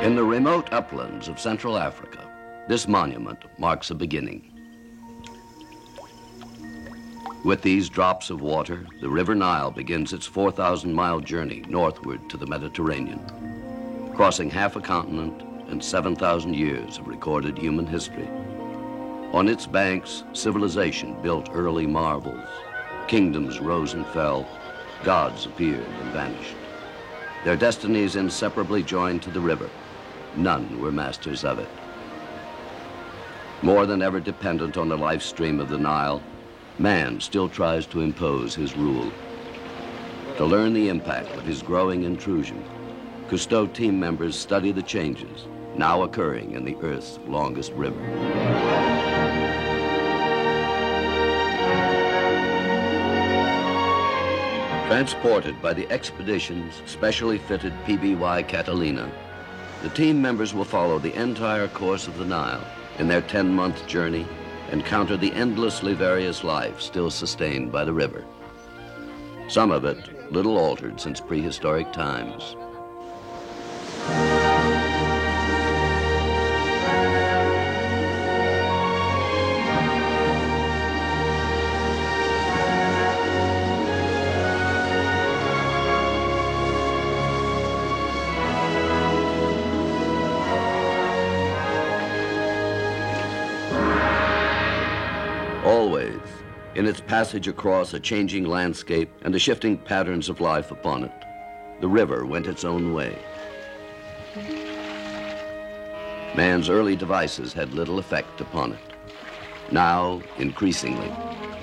In the remote uplands of Central Africa, this monument marks a beginning. With these drops of water, the River Nile begins its 4,000-mile journey northward to the Mediterranean, crossing half a continent and 7,000 years of recorded human history. On its banks, civilization built early marvels. Kingdoms rose and fell, gods appeared and vanished. Their destinies inseparably joined to the river. None were masters of it. More than ever dependent on the life stream of the Nile, man still tries to impose his rule. To learn the impact of his growing intrusion, Cousteau team members study the changes now occurring in the Earth's longest river. Transported by the expedition's specially fitted PBY Catalina, the team members will follow the entire course of the Nile in their 10-month journey and counter the endlessly various life still sustained by the river. Some of it little altered since prehistoric times. Always, in its passage across a changing landscape and the shifting patterns of life upon it, the river went its own way. Man's early devices had little effect upon it. Now, increasingly,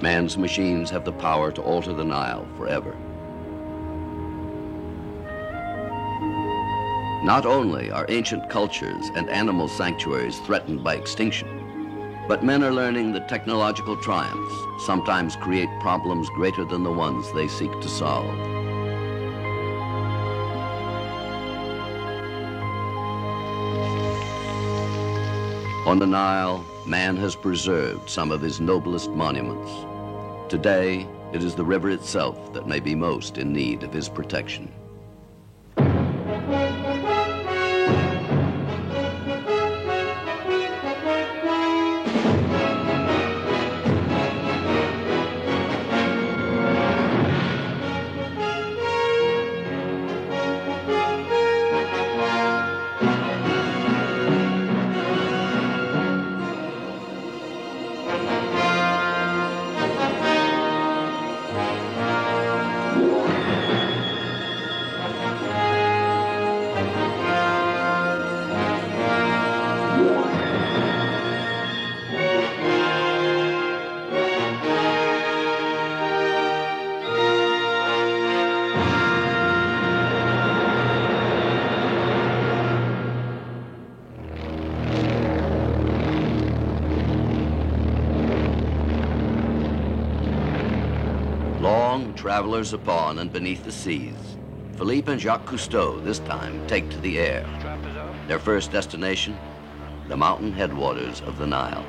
man's machines have the power to alter the Nile forever. Not only are ancient cultures and animal sanctuaries threatened by extinction, but men are learning that technological triumphs sometimes create problems greater than the ones they seek to solve. On the Nile, man has preserved some of his noblest monuments. Today, it is the river itself that may be most in need of his protection. Travelers upon and beneath the seas, Philippe and Jacques Cousteau this time take to the air. Their first destination, the mountain headwaters of the Nile.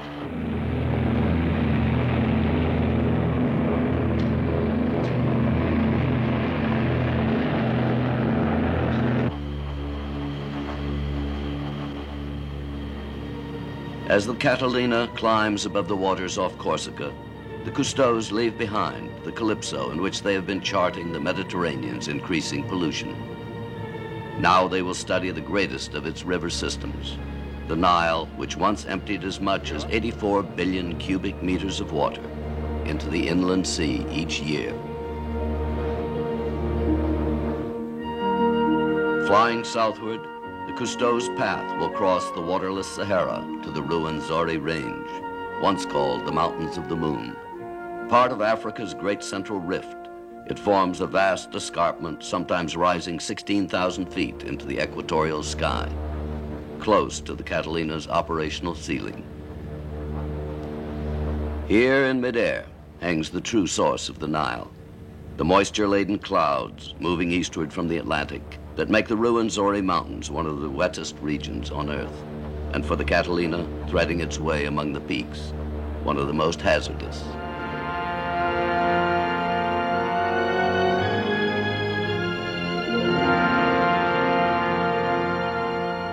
As the Catalina climbs above the waters off Corsica, the Cousteaus leave behind the Calypso in which they have been charting the Mediterranean's increasing pollution. Now they will study the greatest of its river systems, the Nile, which once emptied as much as 84 billion cubic meters of water into the inland sea each year. Flying southward, the Cousteau's path will cross the waterless Sahara to the Ruwenzori Range, once called the Mountains of the Moon. Part of Africa's great central rift, it forms a vast escarpment, sometimes rising 16,000 feet into the equatorial sky, close to the Catalina's operational ceiling. Here in midair hangs the true source of the Nile, the moisture-laden clouds moving eastward from the Atlantic that make the Ruwenzori Mountains one of the wettest regions on Earth, and for the Catalina, threading its way among the peaks, one of the most hazardous.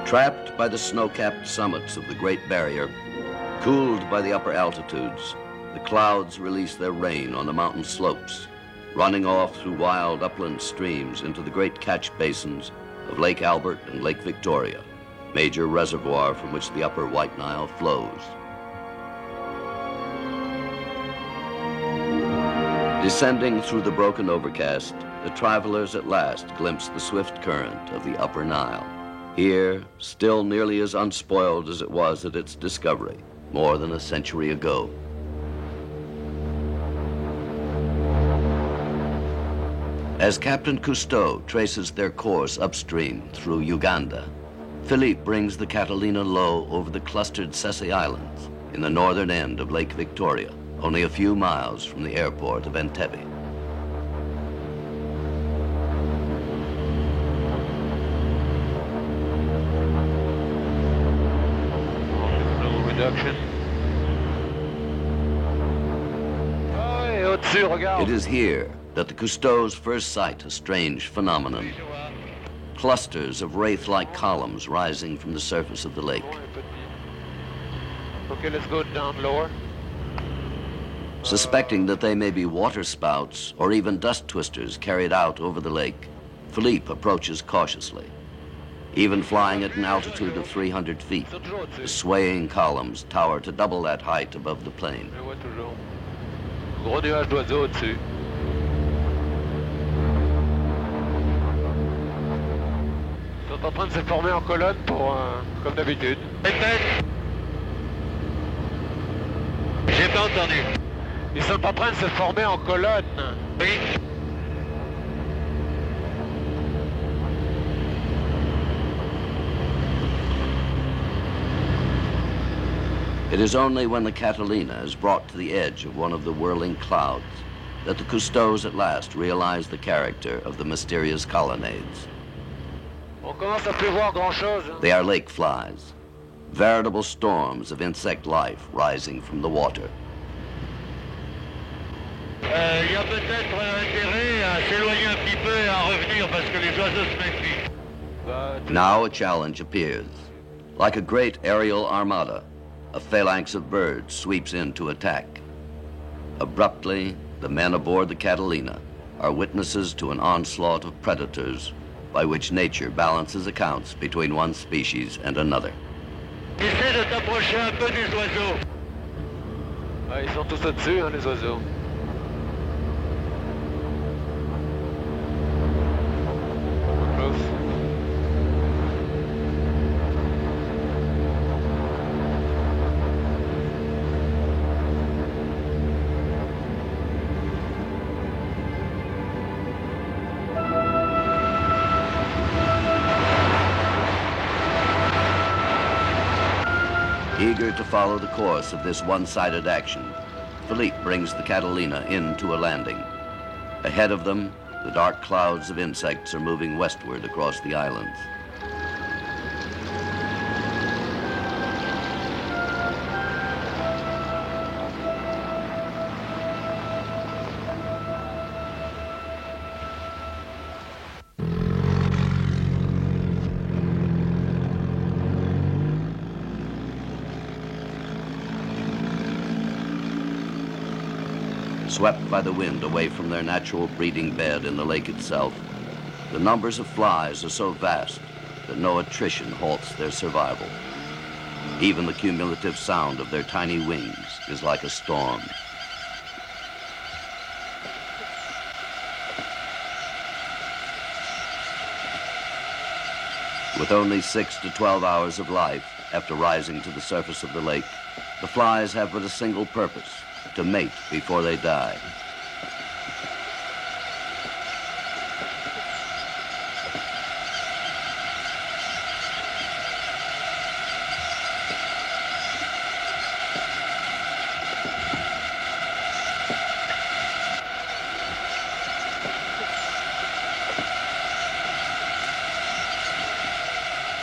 Trapped by the snow-capped summits of the Great Barrier, cooled by the upper altitudes, the clouds release their rain on the mountain slopes, running off through wild upland streams into the great catch basins of Lake Albert and Lake Victoria, major reservoir from which the upper White Nile flows. Descending through the broken overcast, the travelers at last glimpse the swift current of the upper Nile. Here, still nearly as unspoiled as it was at its discovery more than a century ago. As Captain Cousteau traces their course upstream through Uganda, Philippe brings the Catalina low over the clustered Sessi Islands in the northern end of Lake Victoria, only a few miles from the airport of Entebbe. It is here that the Cousteaus first sight a strange phenomenon. Clusters of wraith-like columns rising from the surface of the lake. Okay, let's go down lower. Suspecting that they may be water spouts or even dust twisters carried out over the lake, Philippe approaches cautiously. Even flying at an altitude of 300 feet, the swaying columns tower to double that height above the plain. Gros nuage d'oiseaux au-dessus. Ils sont en train de se former en colonne comme d'habitude. J'ai pas entendu. Ils sont en train de se former en colonne. Oui. It is only when the Catalina is brought to the edge of one of the whirling clouds that the Cousteaus at last realize the character of the mysterious colonnades. On commence à plus voir grand-chose. They are lake flies, veritable storms of insect life rising from the water. Il y a peut-être intérêt à s'éloigner un petit peu et à revenir parce que les oiseaux se méfient. Now a challenge appears. Like a great aerial armada, a phalanx of birds sweeps in to attack. Abruptly, the men aboard the Catalina are witnesses to an onslaught of predators by which nature balances accounts between one species and another. Essaie de t'approcher un peu des oiseaux. Ah, ils sont tous au-dessus, hein, les oiseaux. Eager to follow the course of this one-sided action, Philippe brings the Catalina into a landing. Ahead of them, the dark clouds of insects are moving westward across the islands. Swept by the wind away from their natural breeding bed in the lake itself, the numbers of flies are so vast that no attrition halts their survival. Even the cumulative sound of their tiny wings is like a storm. With only 6 to 12 hours of life after rising to the surface of the lake, the flies have but a single purpose: to mate before they die.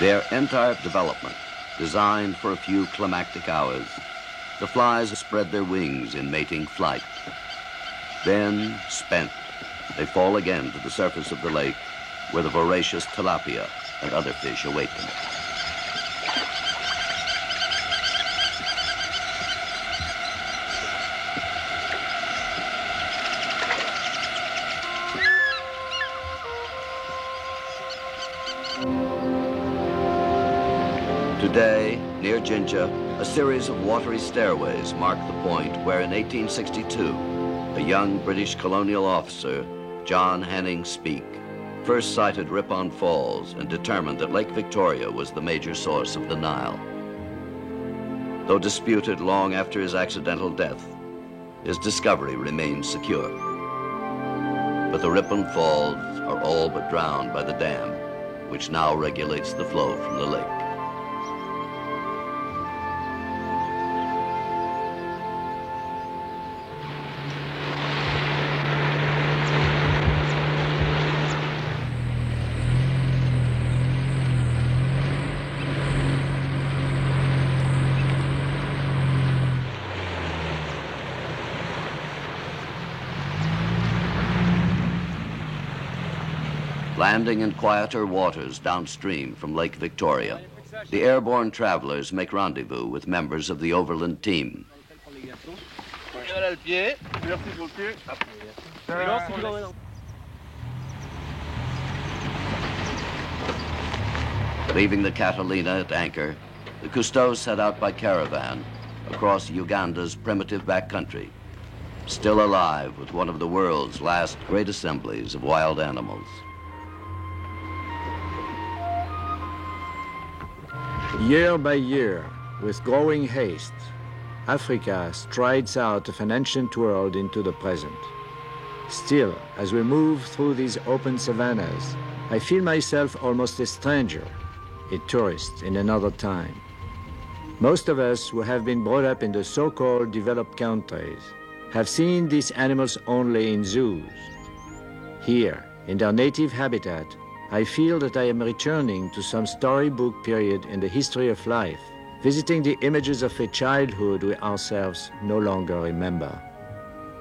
Their entire development, designed for a few climactic hours, the flies spread their wings in mating flight. Then, spent, they fall again to the surface of the lake, where the voracious tilapia and other fish await them. Bay, near Jinja, a series of watery stairways mark the point where in 1862, a young British colonial officer, John Hanning Speke, first sighted Ripon Falls and determined that Lake Victoria was the major source of the Nile. Though disputed long after his accidental death, his discovery remains secure. But the Ripon Falls are all but drowned by the dam, which now regulates the flow from the lake. Landing in quieter waters downstream from Lake Victoria, the airborne travelers make rendezvous with members of the overland team. Leaving the Catalina at anchor, the Cousteaus set out by caravan across Uganda's primitive backcountry, still alive with one of the world's last great assemblies of wild animals. Year by year, with growing haste, Africa strides out of an ancient world into the present. Still, as we move through these open savannas, I feel myself almost a stranger, a tourist in another time. Most of us who have been brought up in the so-called developed countries have seen these animals only in zoos. Here, in their native habitat, I feel that I am returning to some storybook period in the history of life, visiting the images of a childhood we ourselves no longer remember.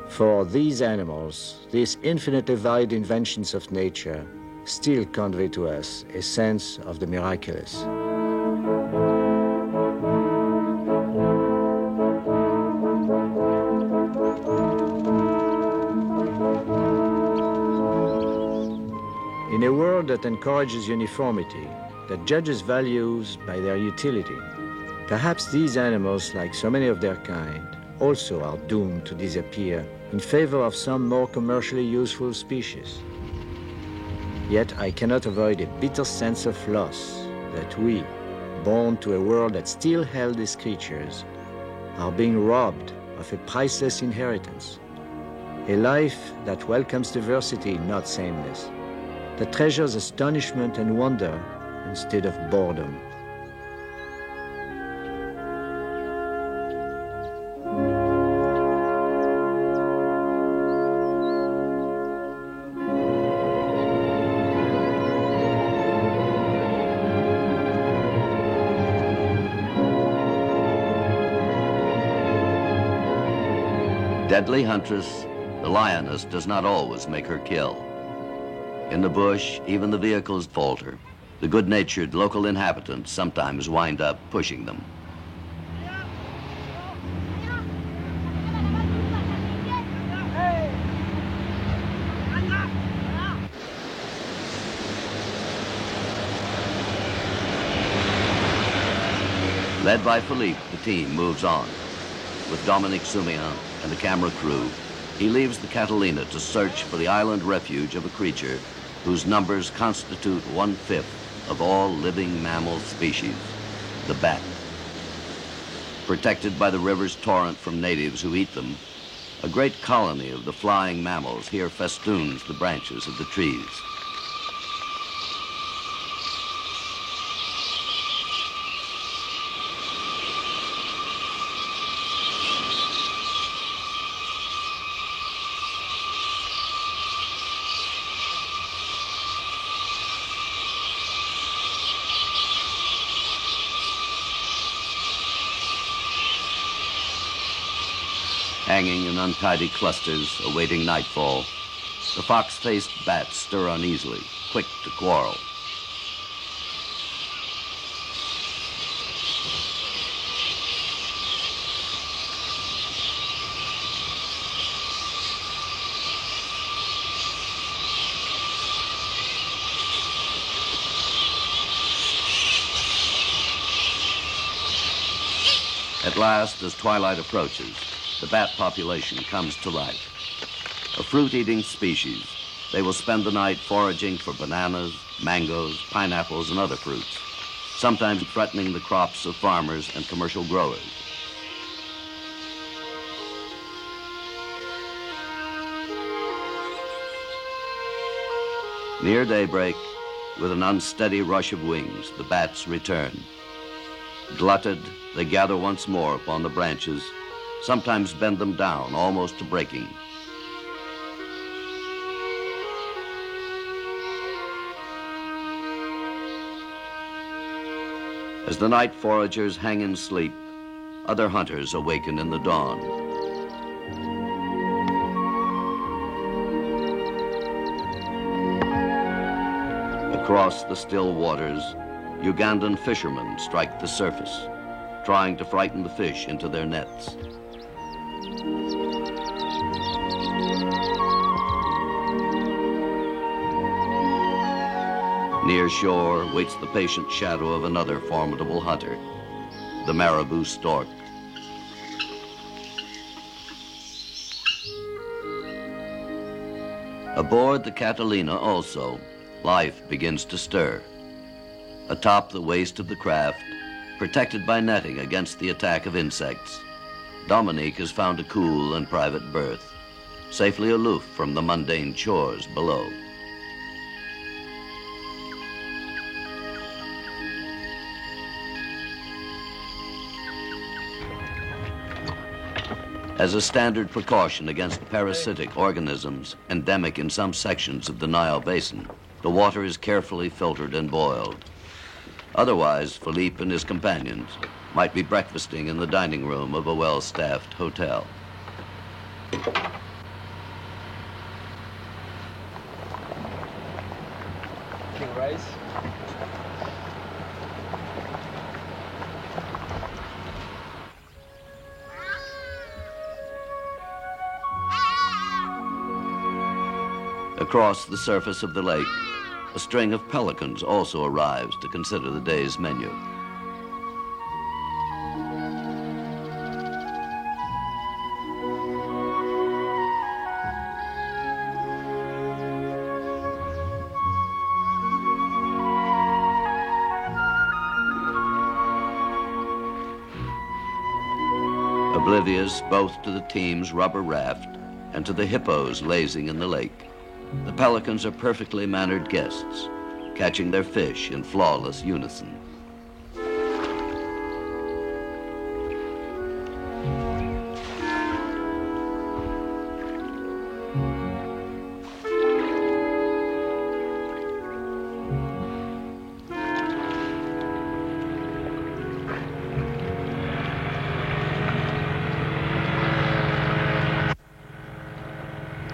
For these animals, these infinitely varied inventions of nature, still convey to us a sense of the miraculous. In a world that encourages uniformity, that judges values by their utility, perhaps these animals, like so many of their kind, also are doomed to disappear in favor of some more commercially useful species. Yet I cannot avoid a bitter sense of loss that we, born to a world that still held these creatures, are being robbed of a priceless inheritance, a life that welcomes diversity, not sameness, that treasures astonishment and wonder instead of boredom. Deadly huntress, the lioness does not always make her kill. In the bush, even the vehicles falter. The good-natured local inhabitants sometimes wind up pushing them. Led by Philippe, the team moves on. With Dominique Soumian and the camera crew, he leaves the Catalina to search for the island refuge of a creature whose numbers constitute 1/5 of all living mammal species, the bat. Protected by the river's torrent from natives who eat them, a great colony of the flying mammals here festoons the branches of the trees. Hanging in untidy clusters, awaiting nightfall, the fox-faced bats stir uneasily, quick to quarrel. At last, as twilight approaches, the bat population comes to life. A fruit-eating species, they will spend the night foraging for bananas, mangoes, pineapples, and other fruits, sometimes threatening the crops of farmers and commercial growers. Near daybreak, with an unsteady rush of wings, the bats return. Glutted, they gather once more upon the branches, sometimes bend them down almost to breaking. As the night foragers hang in sleep, other hunters awaken in the dawn. Across the still waters, Ugandan fishermen strike the surface, trying to frighten the fish into their nets. Near shore waits the patient shadow of another formidable hunter, the marabou stork. Aboard the Catalina also, life begins to stir. Atop the waist of the craft, protected by netting against the attack of insects, Dominique has found a cool and private berth, safely aloof from the mundane chores below. As a standard precaution against parasitic organisms endemic in some sections of the Nile Basin, the water is carefully filtered and boiled. Otherwise, Philippe and his companions might be breakfasting in the dining room of a well-staffed hotel. King rice. Across the surface of the lake, a string of pelicans also arrives to consider the day's menu. Oblivious both to the team's rubber raft and to the hippos lazing in the lake, the pelicans are perfectly mannered guests, catching their fish in flawless unison.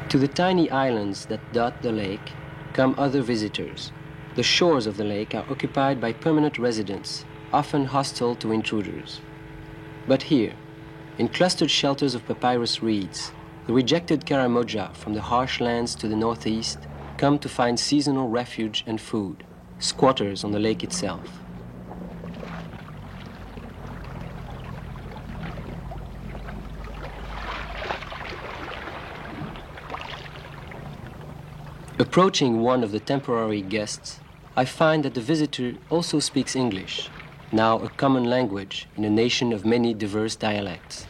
To the tiny islands that dot the lake come other visitors. The shores of the lake are occupied by permanent residents, often hostile to intruders. But here, in clustered shelters of papyrus reeds, the rejected Karamoja from the harsh lands to the northeast come to find seasonal refuge and food, squatters on the lake itself. Approaching one of the temporary guests, I find that the visitor also speaks English, now a common language in a nation of many diverse dialects.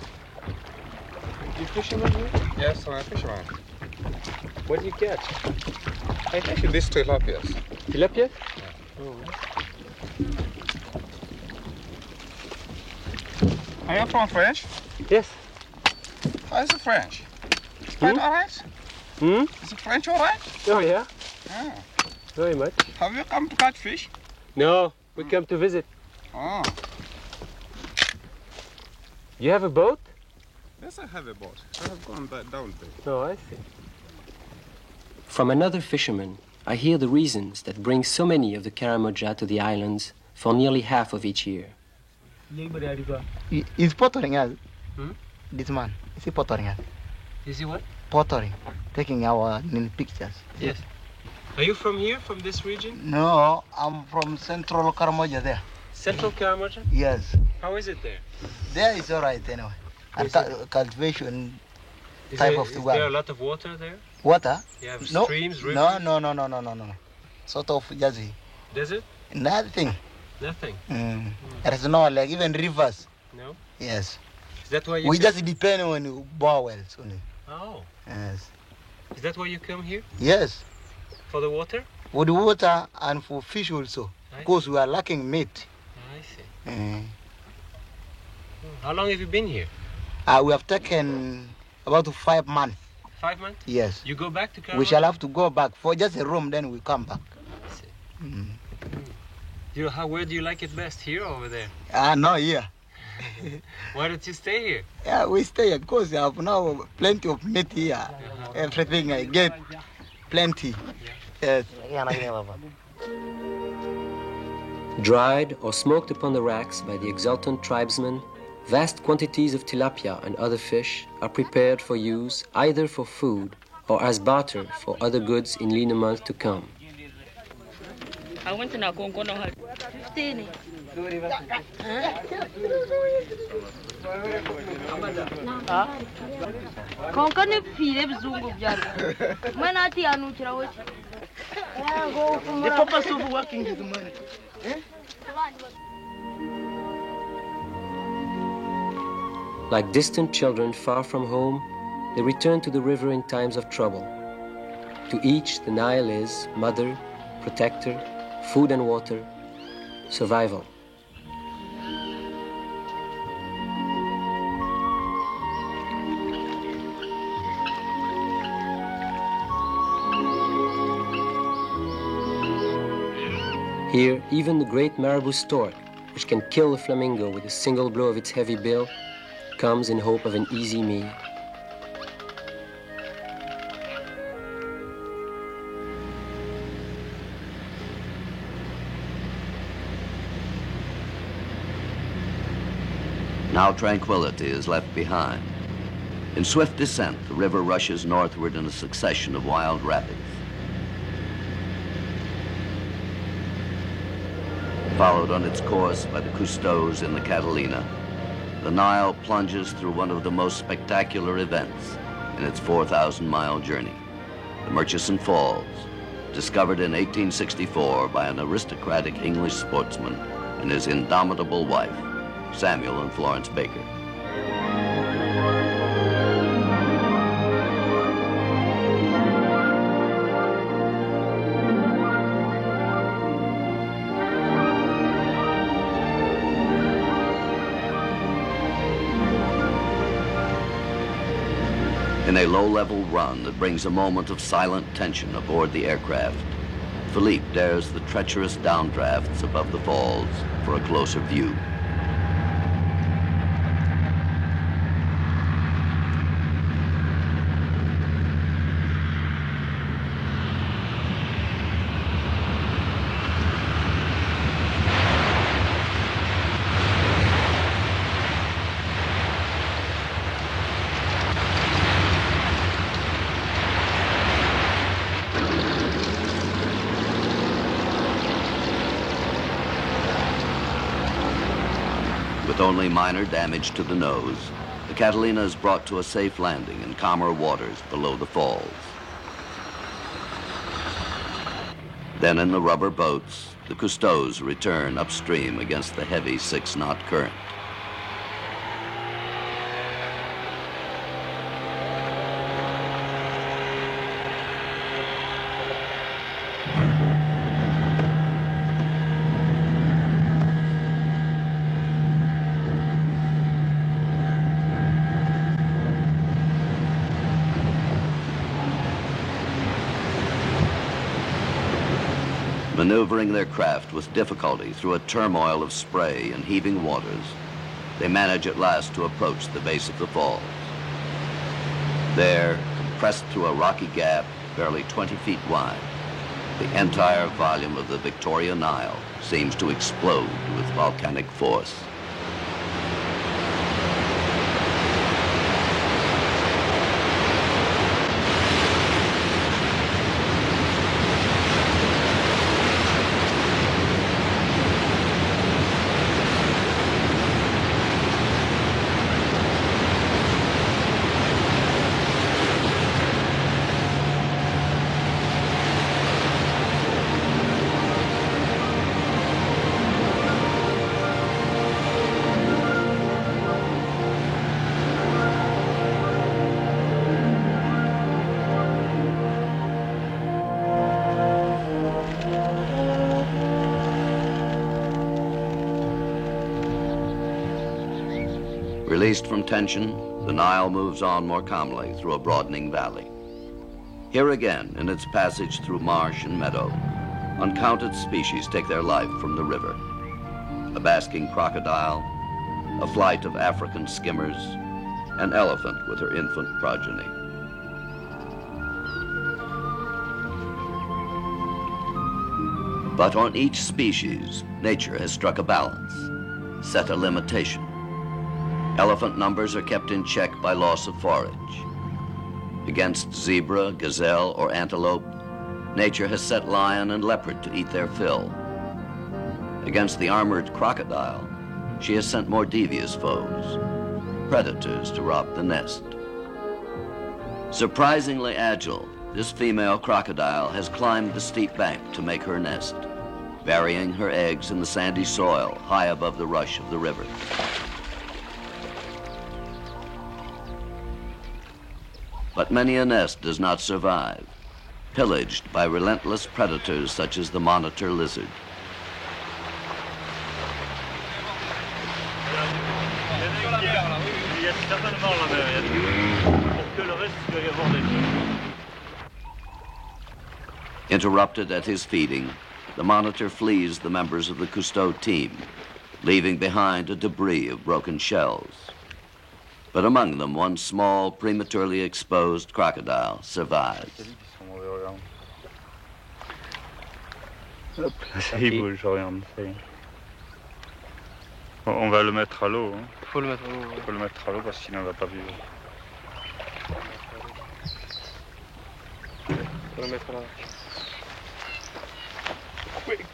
You fisherman here? Yes, I'm a fisherman. What do you catch? I fish these tilapias. Tilapia? Yeah. Oh. Are you from French? Yes. How is the French? Quite all right? Is the French all right? Oh, yeah. Ah. Very much. Have you come to catch fish? No, we come to visit. Oh. You have a boat? Yes, I have a boat. I have gone down there. Oh, I see. From another fisherman, I hear the reasons that bring so many of the Karamoja to the islands for nearly half of each year. He's pottering us. This man. Is he pottering us? Is he what? Pottering. Taking our pictures. Yes. Are you from here, from this region? No, I'm from Central Karamoja there. Central Karamoja? Yes. How is it there? There is all right anyway. And cultivation Is type there, of the is there a ground. lot of water there? Water? You have No. streams, rivers? No. Sort of just Desert? nothing. Nothing. There is no like even rivers. No? Yes. Is that why you We come? just depend on bore wells only. Oh. Yes. Is that why you come here? Yes. For the water? For the water and for fish also. Right. Because we are lacking meat. I see. Mm. How long have you been here? We have taken about 5 months. 5 months? Yes. You go back to Karawang? We shall have to go back for just a room, then we come back. I see. Mm. Where do you like it best, here or over there? No, here. Why don't you stay here? Yeah, we stay here because we have now plenty of meat here. Everything I get, plenty. Yes. Dried or smoked upon the racks by the exultant tribesmen, vast quantities of tilapia and other fish are prepared for use either for food or as barter for other goods in leaner months to come. I went to Nakonkono 15. Konkani pile bizungu byari. Mwana ati anukira wote. The purpose of working is money. Like distant children far from home, they return to the river in times of trouble. To each, the Nile is mother, protector, food and water, survival. Here, even the great marabou stork, which can kill a flamingo with a single blow of its heavy bill, comes in hope of an easy meal. Now tranquility is left behind. In swift descent, the river rushes northward in a succession of wild rapids. Followed on its course by the Custos in the Catalina, the Nile plunges through one of the most spectacular events in its 4,000-mile journey, the Murchison Falls, discovered in 1864 by an aristocratic English sportsman and his indomitable wife, Samuel and Florence Baker. In a low-level run that brings a moment of silent tension aboard the aircraft, Philippe dares the treacherous downdrafts above the falls for a closer view. With only minor damage to the nose, the Catalina is brought to a safe landing in calmer waters below the falls. Then in the rubber boats, the Custos return upstream against the heavy 6-knot current. Maneuvering their craft with difficulty through a turmoil of spray and heaving waters, they manage at last to approach the base of the falls. There, compressed through a rocky gap barely 20 feet wide, the entire volume of the Victoria Nile seems to explode with volcanic force. Released from tension, the Nile moves on more calmly through a broadening valley. Here again, in its passage through marsh and meadow, uncounted species take their life from the river. A basking crocodile, a flight of African skimmers, an elephant with her infant progeny. But on each species, nature has struck a balance, set a limitation. Elephant numbers are kept in check by loss of forage. Against zebra, gazelle, or antelope, nature has set lion and leopard to eat their fill. Against the armored crocodile, she has sent more devious foes, predators to rob the nest. Surprisingly agile, this female crocodile has climbed the steep bank to make her nest, burying her eggs in the sandy soil high above the rush of the river. But many a nest does not survive, pillaged by relentless predators such as the monitor lizard. Interrupted at his feeding, the monitor flees the members of the Cousteau team, leaving behind a debris of broken shells. But among them, one small, prematurely exposed crocodile survives. Il bouge, regarde. On va le mettre à l'eau. Hein. Faut le mettre à l'eau. Faut le mettre à l'eau parce que sinon il va pas vivre. Faut le mettre là. Quick.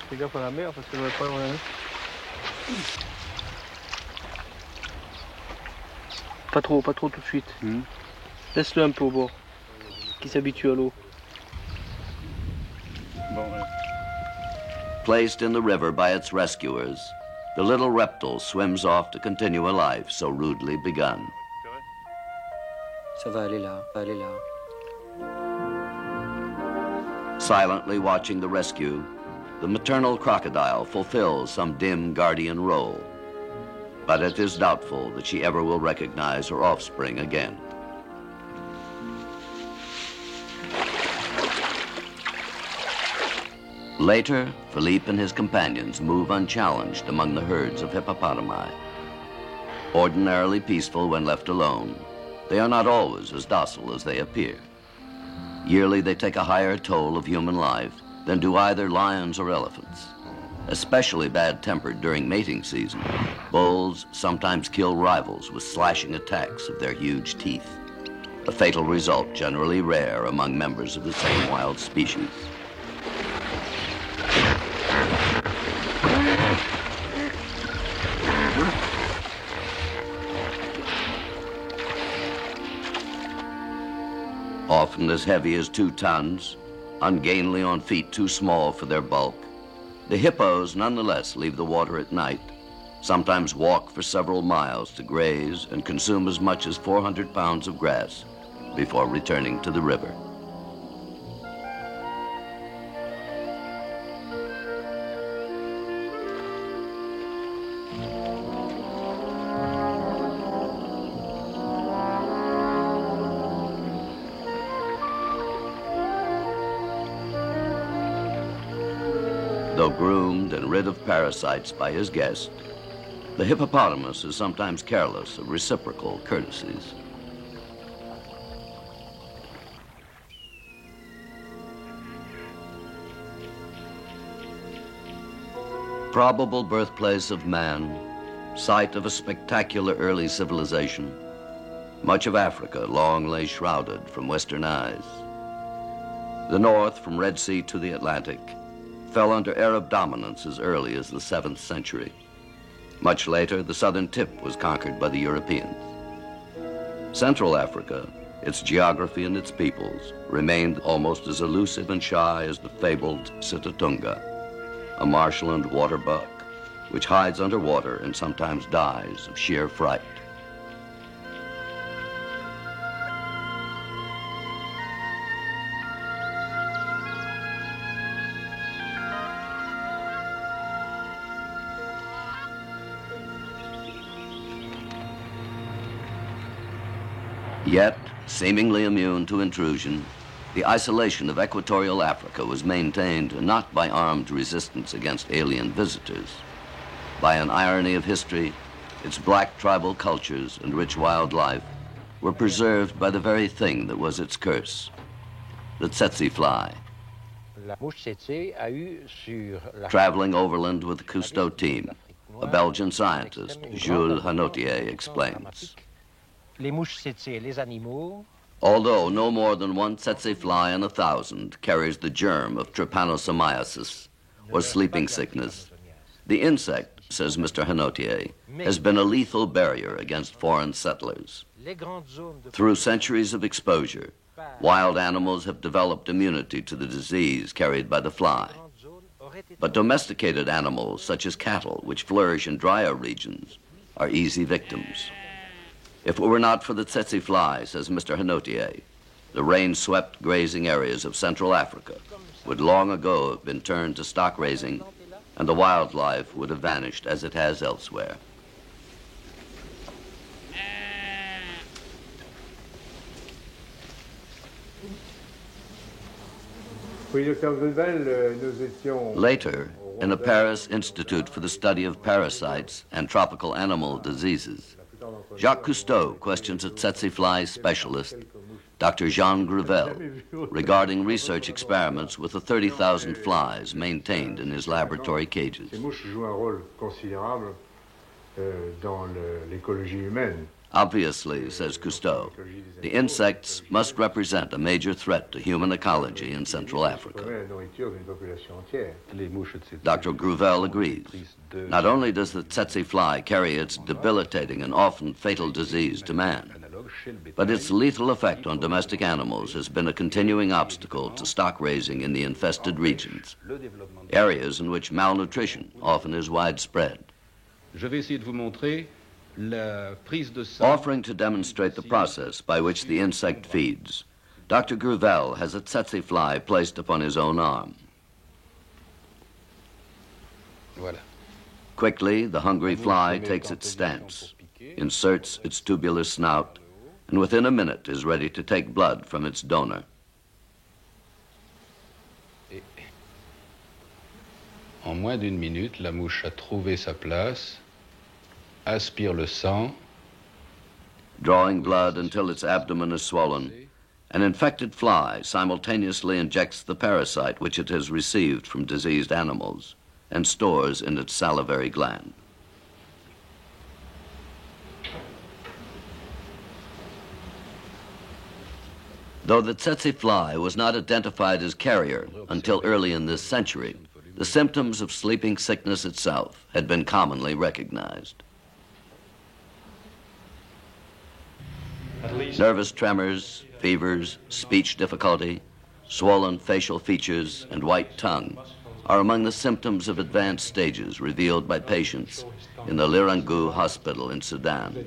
Fais gaffe à la mer parce qu'elle va pas avoir la mer. Pas trop tout de suite. Laisse-le un peu au bord, qu'il s'habitue à l'eau. Bon, ouais. Placed in the river by its rescuers, the little reptile swims off to continue a life so rudely begun. Ça va aller là, va aller là. Silently watching the rescue, the maternal crocodile fulfills some dim guardian role. But it is doubtful that she ever will recognize her offspring again. Later, Philippe and his companions move unchallenged among the herds of hippopotami. Ordinarily peaceful when left alone, they are not always as docile as they appear. Yearly, they take a higher toll of human life than do either lions or elephants. Especially bad-tempered during mating season, bulls sometimes kill rivals with slashing attacks of their huge teeth, a fatal result generally rare among members of the same wild species. Often as heavy as 2 tons, ungainly on feet too small for their bulk, the hippos nonetheless leave the water at night, sometimes walk for several miles to graze and consume as much as 400 pounds of grass before returning to the river. Though groomed and rid of parasites by his guest, the hippopotamus is sometimes careless of reciprocal courtesies. Probable birthplace of man, site of a spectacular early civilization, much of Africa long lay shrouded from Western eyes. The north, from Red Sea to the Atlantic, fell under Arab dominance as early as the 7th century. Much later, the southern tip was conquered by the Europeans. Central Africa, its geography and its peoples, remained almost as elusive and shy as the fabled Sitatunga, a marshland water buck, which hides underwater and sometimes dies of sheer fright. Yet, seemingly immune to intrusion, the isolation of equatorial Africa was maintained not by armed resistance against alien visitors. By an irony of history, its black tribal cultures and rich wildlife were preserved by the very thing that was its curse, the tsetse fly. Traveling overland with the Cousteau team, a Belgian scientist, Jules Hanotier, explains. Although no more than one tsetse fly in 1,000 carries the germ of trypanosomiasis, or sleeping sickness, the insect, says Mr. Hanotier, has been a lethal barrier against foreign settlers. Through centuries of exposure, wild animals have developed immunity to the disease carried by the fly. But domesticated animals, such as cattle, which flourish in drier regions, are easy victims. If it were not for the tsetse fly, says Mr. Hanotier, the rain-swept grazing areas of Central Africa would long ago have been turned to stock raising, and the wildlife would have vanished as it has elsewhere. Later, in a Paris Institute for the Study of Parasites and Tropical Animal Diseases, Jacques Cousteau questions a tsetse fly specialist, Dr. Jean Gruvel, regarding research experiments with the 30,000 flies maintained in his laboratory cages. Obviously, says Cousteau, the insects must represent a major threat to human ecology in Central Africa. Dr. Gruvel agrees. Not only does the tsetse fly carry its debilitating and often fatal disease to man, but its lethal effect on domestic animals has been a continuing obstacle to stock raising in the infested regions, areas in which malnutrition often is widespread. Offering to demonstrate the process by which the insect feeds, Dr. Gruvel has a tsetse fly placed upon his own arm. Quickly, the hungry fly takes its stance, inserts its tubular snout, and within a minute is ready to take blood from its donor. En moins d'une minute, la mouche a trouvé sa place, aspire le sang. Drawing blood until its abdomen is swollen, an infected fly simultaneously injects the parasite which it has received from diseased animals and stores in its salivary gland. Though the tsetse fly was not identified as carrier until early in this century, the symptoms of sleeping sickness itself had been commonly recognized. Nervous tremors, fevers, speech difficulty, swollen facial features, and white tongue are among the symptoms of advanced stages revealed by patients in the Lirangu Hospital in Sudan.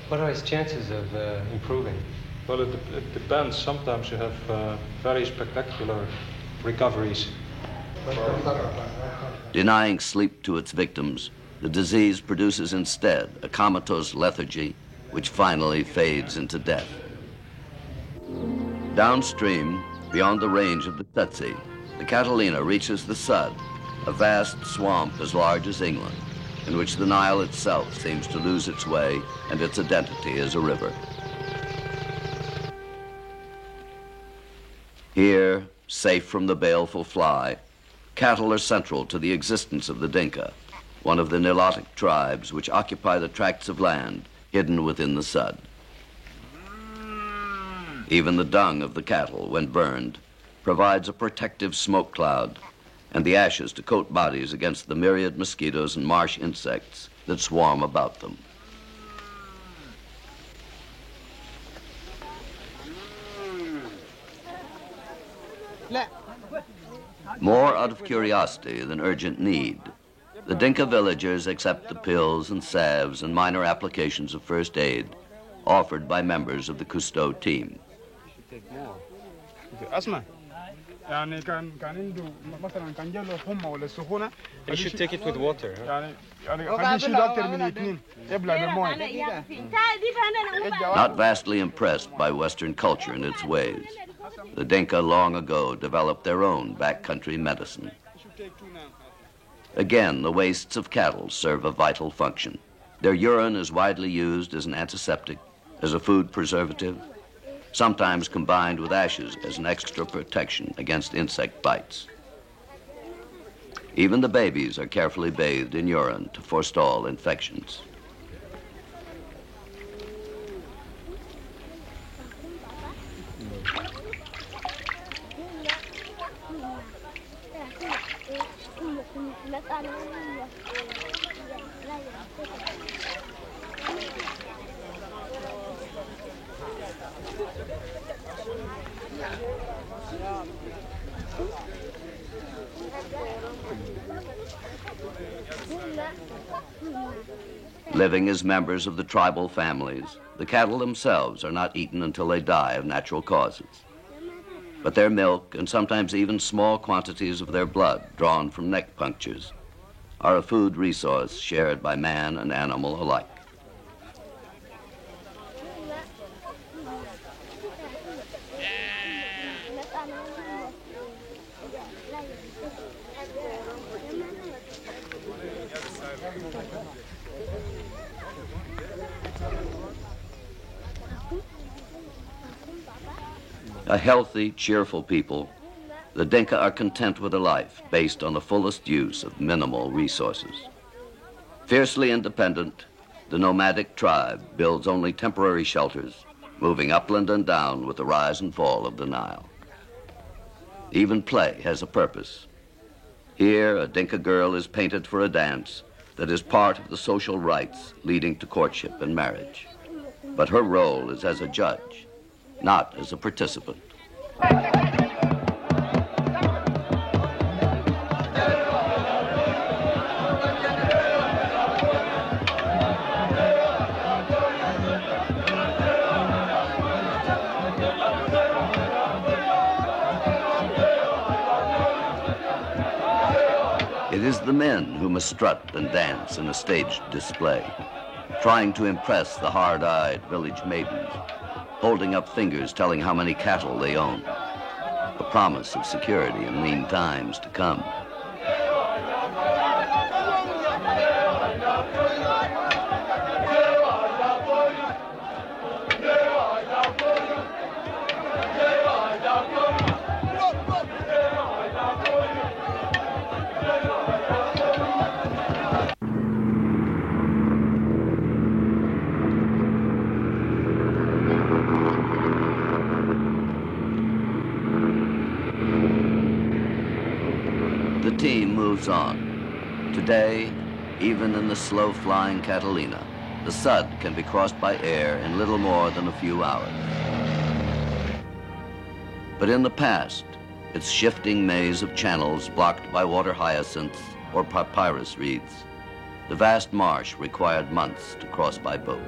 What are his chances of improving? Well, it depends. Sometimes you have very spectacular recoveries. Denying sleep to its victims, the disease produces instead a comatose lethargy, which finally fades into death. Downstream, beyond the range of the tsetse, the Catalina reaches the Sud, a vast swamp as large as England, in which the Nile itself seems to lose its way and its identity as a river. Here, safe from the baleful fly, cattle are central to the existence of the Dinka, one of the Nilotic tribes which occupy the tracts of land hidden within the Sud. Even the dung of the cattle, when burned, provides a protective smoke cloud, and the ashes to coat bodies against the myriad mosquitoes and marsh insects that swarm about them. More out of curiosity than urgent need, the Dinka villagers accept the pills and salves and minor applications of first aid offered by members of the Cousteau team. Asma, يعني كان عنده مثلا كان جاله حمى ولا سخونه. You should take it with water. يعني خليه يشيل اكثر من 2 يبلع بالمويه. Not vastly impressed by Western culture and its ways, the Dinka long ago developed their own backcountry medicine. Again, the wastes of cattle serve a vital function. Their urine is widely used as an antiseptic, as a food preservative, sometimes combined with ashes as an extra protection against insect bites. Even the babies are carefully bathed in urine to forestall infections. Living as members of the tribal families, the cattle themselves are not eaten until they die of natural causes. But their milk, and sometimes even small quantities of their blood drawn from neck punctures, are a food resource shared by man and animal alike. A healthy, cheerful people, the Dinka are content with a life based on the fullest use of minimal resources. Fiercely independent, the nomadic tribe builds only temporary shelters, moving upland and down with the rise and fall of the Nile. Even play has a purpose. Here, a Dinka girl is painted for a dance that is part of the social rites leading to courtship and marriage. But her role is as a judge, not as a participant. It is the men who must strut and dance in a staged display, trying to impress the hard-eyed village maidens, holding up fingers telling how many cattle they own, a promise of security in lean times to come. The team moves on. Today, even in the slow-flying Catalina, the Sud can be crossed by air in little more than a few hours. But in the past, its shifting maze of channels blocked by water hyacinths or papyrus reeds, the vast marsh required months to cross by boat.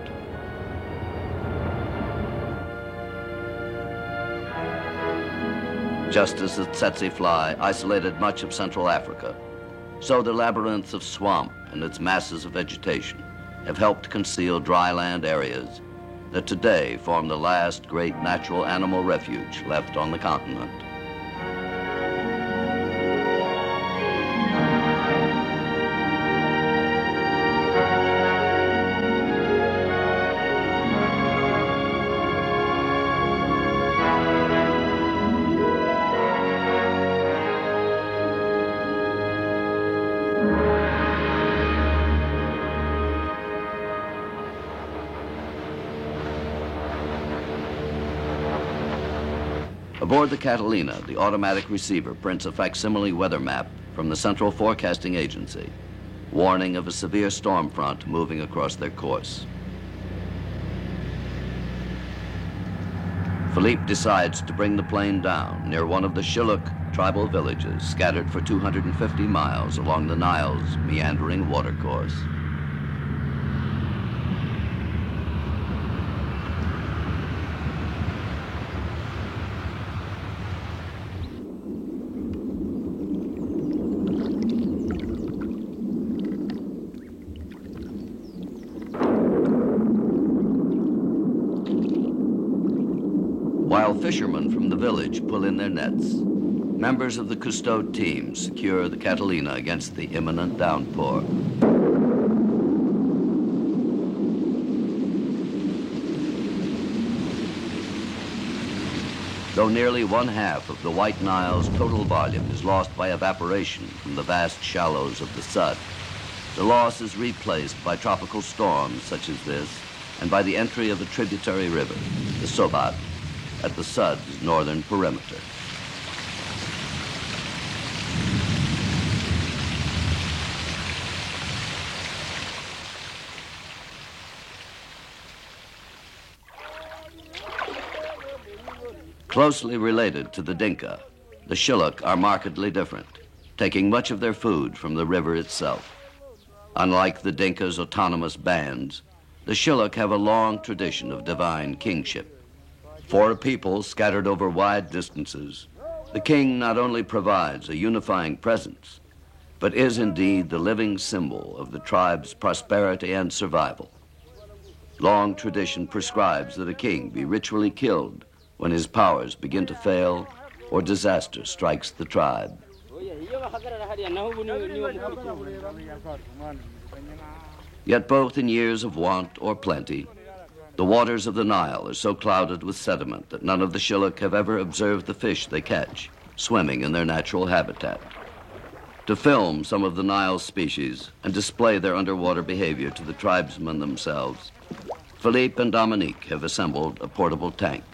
Just as the tsetse fly isolated much of Central Africa, so the labyrinths of swamp and its masses of vegetation have helped conceal dryland areas that today form the last great natural animal refuge left on the continent. Aboard the Catalina, the automatic receiver prints a facsimile weather map from the Central Forecasting Agency, warning of a severe storm front moving across their course. Philippe decides to bring the plane down near one of the Shilluk tribal villages scattered for 250 miles along the Nile's meandering watercourse. fishermen from the village pull in their nets. Members of the Cousteau team secure the Catalina against the imminent downpour. Though nearly 1/2 of the White Nile's total volume is lost by evaporation from the vast shallows of the Sudd, the loss is replaced by tropical storms such as this and by the entry of a tributary river, the Sobat, at the Sudd's northern perimeter. Closely related to the Dinka, the Shilluk are markedly different, taking much of their food from the river itself. Unlike the Dinka's autonomous bands, the Shilluk have a long tradition of divine kingship. For a people scattered over wide distances, the king not only provides a unifying presence, but is indeed the living symbol of the tribe's prosperity and survival. Long tradition prescribes that a king be ritually killed when his powers begin to fail or disaster strikes the tribe. Yet both in years of want or plenty, the waters of the Nile are so clouded with sediment that none of the Shilluk have ever observed the fish they catch, swimming in their natural habitat. To film some of the Nile species and display their underwater behavior to the tribesmen themselves, Philippe and Dominique have assembled a portable tank.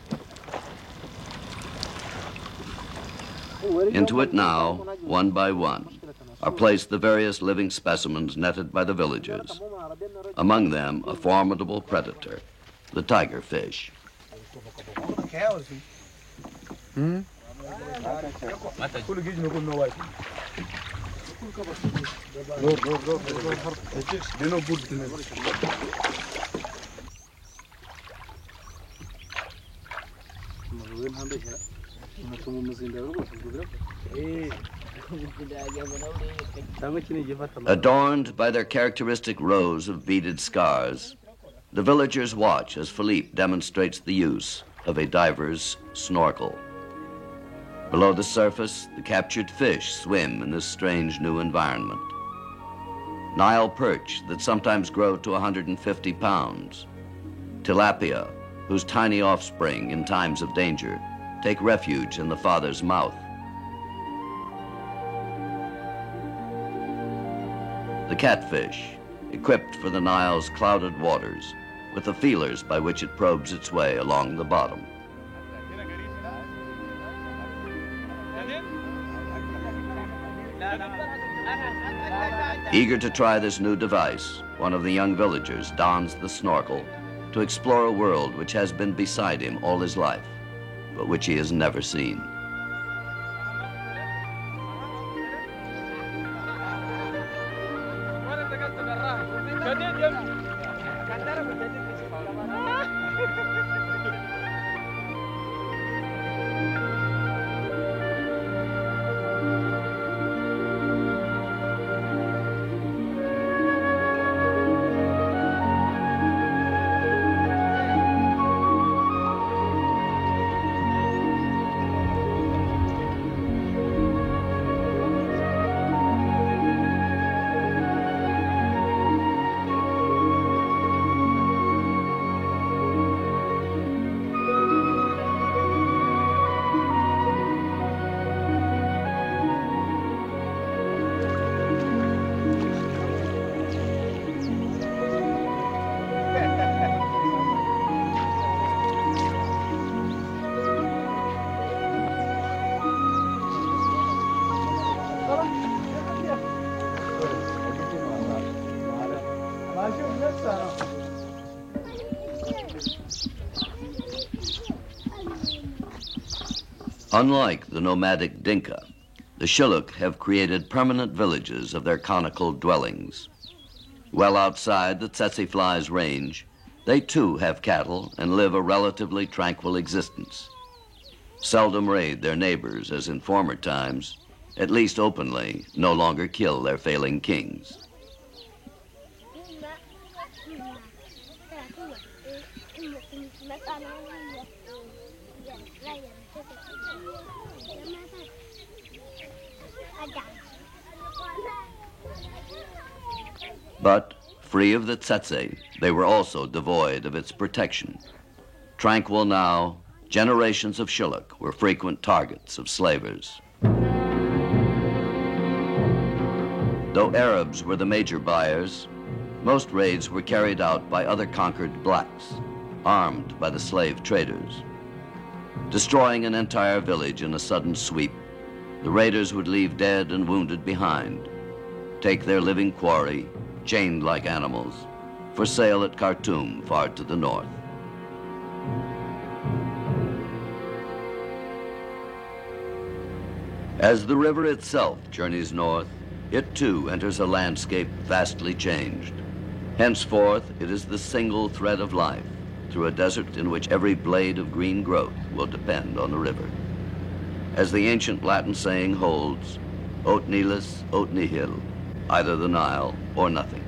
Into it now, one by one, are placed the various living specimens netted by the villagers. Among them, a formidable predator, the tiger fish. Adorned by their characteristic rows of beaded scars, the villagers watch as Philippe demonstrates the use of a diver's snorkel. Below the surface, the captured fish swim in this strange new environment. Nile perch that sometimes grow to 150 pounds. Tilapia, whose tiny offspring in times of danger take refuge in the father's mouth. The catfish, equipped for the Nile's clouded waters, with the feelers by which it probes its way along the bottom. Eager to try this new device, one of the young villagers dons the snorkel to explore a world which has been beside him all his life, but which he has never seen. Unlike the nomadic Dinka, the Shilluk have created permanent villages of their conical dwellings. Well outside the tsetse fly's range, they too have cattle and live a relatively tranquil existence. Seldom raid their neighbors as in former times, at least openly, no longer kill their failing kings. But, free of the tsetse, they were also devoid of its protection. Tranquil now, generations of Shilluk were frequent targets of slavers. Though Arabs were the major buyers, most raids were carried out by other conquered blacks, armed by the slave traders. Destroying an entire village in a sudden sweep, the raiders would leave dead and wounded behind, take their living quarry, chained like animals, for sale at Khartoum, far to the north. As the river itself journeys north, it too enters a landscape vastly changed. Henceforth, it is the single thread of life through a desert in which every blade of green growth will depend on the river. As the ancient Latin saying holds, ot nihilus, ot nihil, either the Nile or nothing.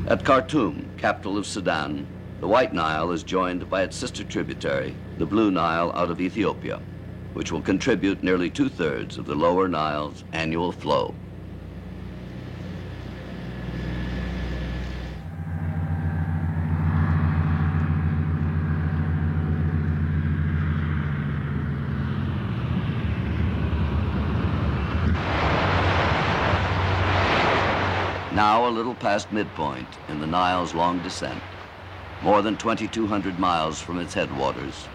At Khartoum, capital of Sudan, the White Nile is joined by its sister tributary, the Blue Nile out of Ethiopia, which will contribute nearly 2/3 of the Lower Nile's annual flow. Now a little past midpoint in the Nile's long descent, more than 2,200 miles from its headwaters,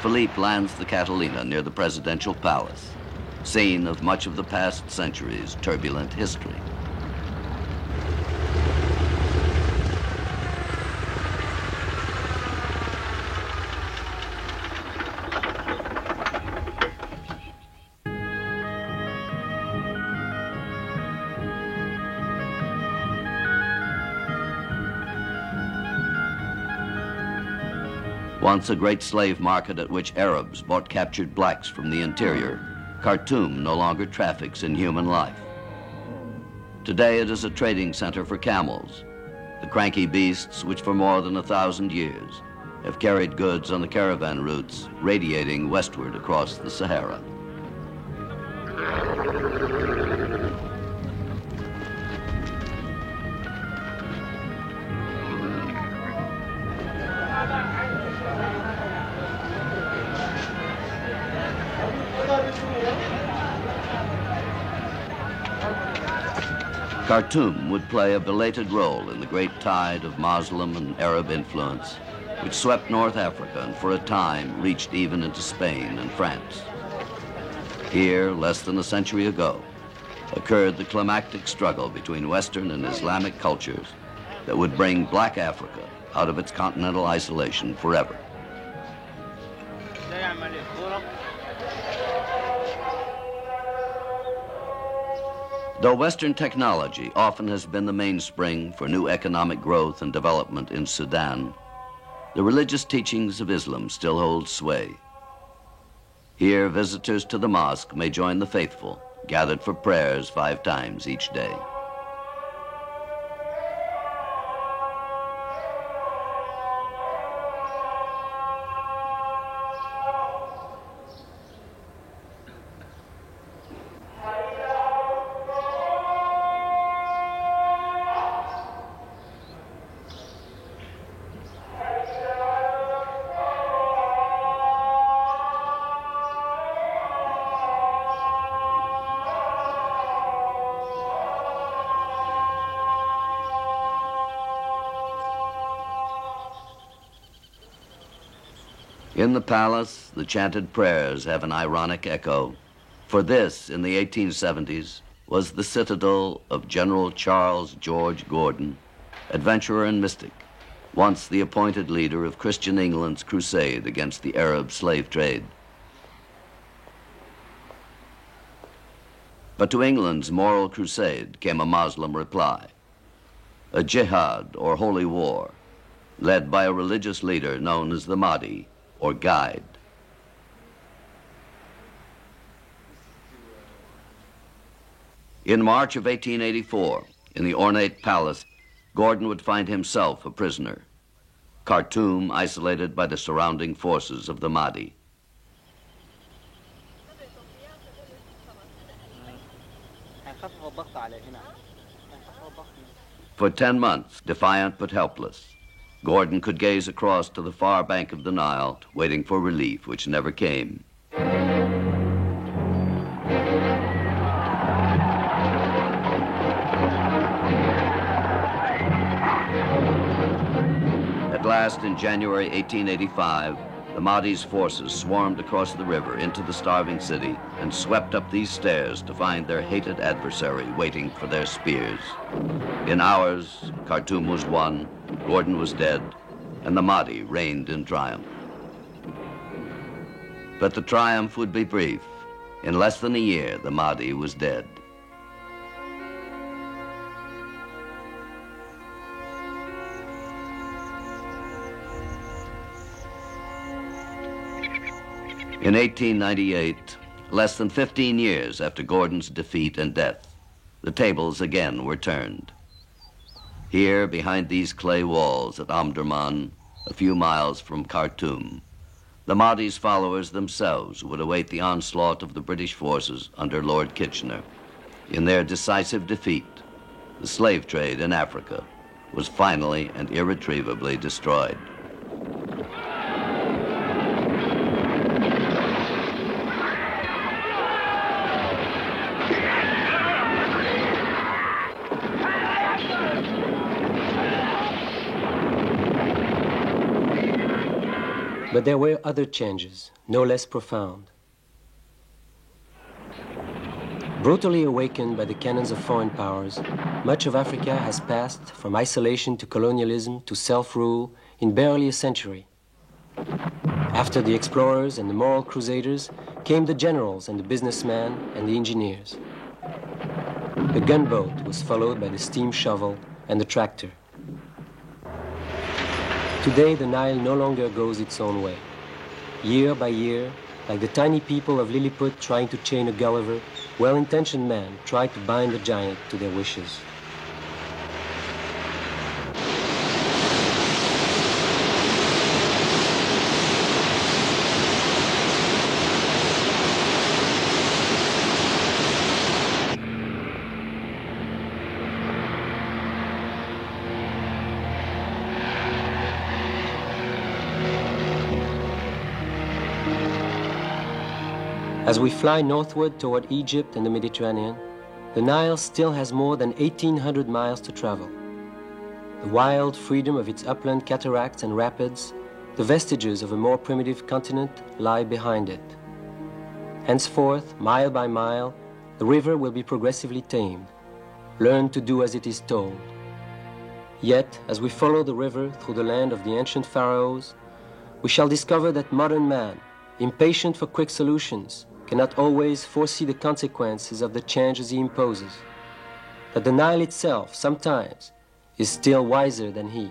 Philippe lands the Catalina near the presidential palace, scene of much of the past century's turbulent history. Once a great slave market at which Arabs bought captured blacks from the interior, Khartoum no longer traffics in human life. Today it is a trading center for camels, the cranky beasts which for more than 1,000 years have carried goods on the caravan routes radiating westward across the Sahara. Khartoum would play a belated role in the great tide of Muslim and Arab influence which swept North Africa and for a time reached even into Spain and France. Here, less than a century ago, occurred the climactic struggle between Western and Islamic cultures that would bring Black Africa out of its continental isolation forever. Though Western technology often has been the mainspring for new economic growth and development in Sudan, the religious teachings of Islam still hold sway. Here, visitors to the mosque may join the faithful, gathered for prayers 5 times each day. In the palace, the chanted prayers have an ironic echo, for this, in the 1870s, was the citadel of General Charles George Gordon, adventurer and mystic, once the appointed leader of Christian England's crusade against the Arab slave trade. But to England's moral crusade came a Muslim reply, a jihad or holy war, led by a religious leader known as the Mahdi, or guide. In March of 1884, in the ornate palace, Gordon would find himself a prisoner. Khartoum isolated by the surrounding forces of the Mahdi. For 10 months, defiant but helpless, Gordon could gaze across to the far bank of the Nile, waiting for relief, which never came. At last, in January 1885, the Mahdi's forces swarmed across the river into the starving city and swept up these stairs to find their hated adversary waiting for their spears. In hours, Khartoum was won, Gordon was dead, and the Mahdi reigned in triumph. But the triumph would be brief. In less than a year, the Mahdi was dead. In 1898, less than 15 years after Gordon's defeat and death, the tables again were turned. Here, behind these clay walls at Omdurman, a few miles from Khartoum, the Mahdi's followers themselves would await the onslaught of the British forces under Lord Kitchener. In their decisive defeat, the slave trade in Africa was finally and irretrievably destroyed. But there were other changes, no less profound. Brutally awakened by the cannons of foreign powers, much of Africa has passed from isolation to colonialism to self-rule in barely a century. After the explorers and the moral crusaders came the generals and the businessmen and the engineers. The gunboat was followed by the steam shovel and the tractor. Today, the Nile no longer goes its own way. Year by year, like the tiny people of Lilliput trying to chain a Gulliver, well-intentioned men try to bind the giant to their wishes. As we fly northward toward Egypt and the Mediterranean, the Nile still has more than 1,800 miles to travel. The wild freedom of its upland cataracts and rapids, the vestiges of a more primitive continent, lie behind it. Henceforth, mile by mile, the river will be progressively tamed, learn to do as it is told. Yet, as we follow the river through the land of the ancient pharaohs, we shall discover that modern man, impatient for quick solutions, cannot always foresee the consequences of the changes he imposes, that the Nile itself sometimes is still wiser than he.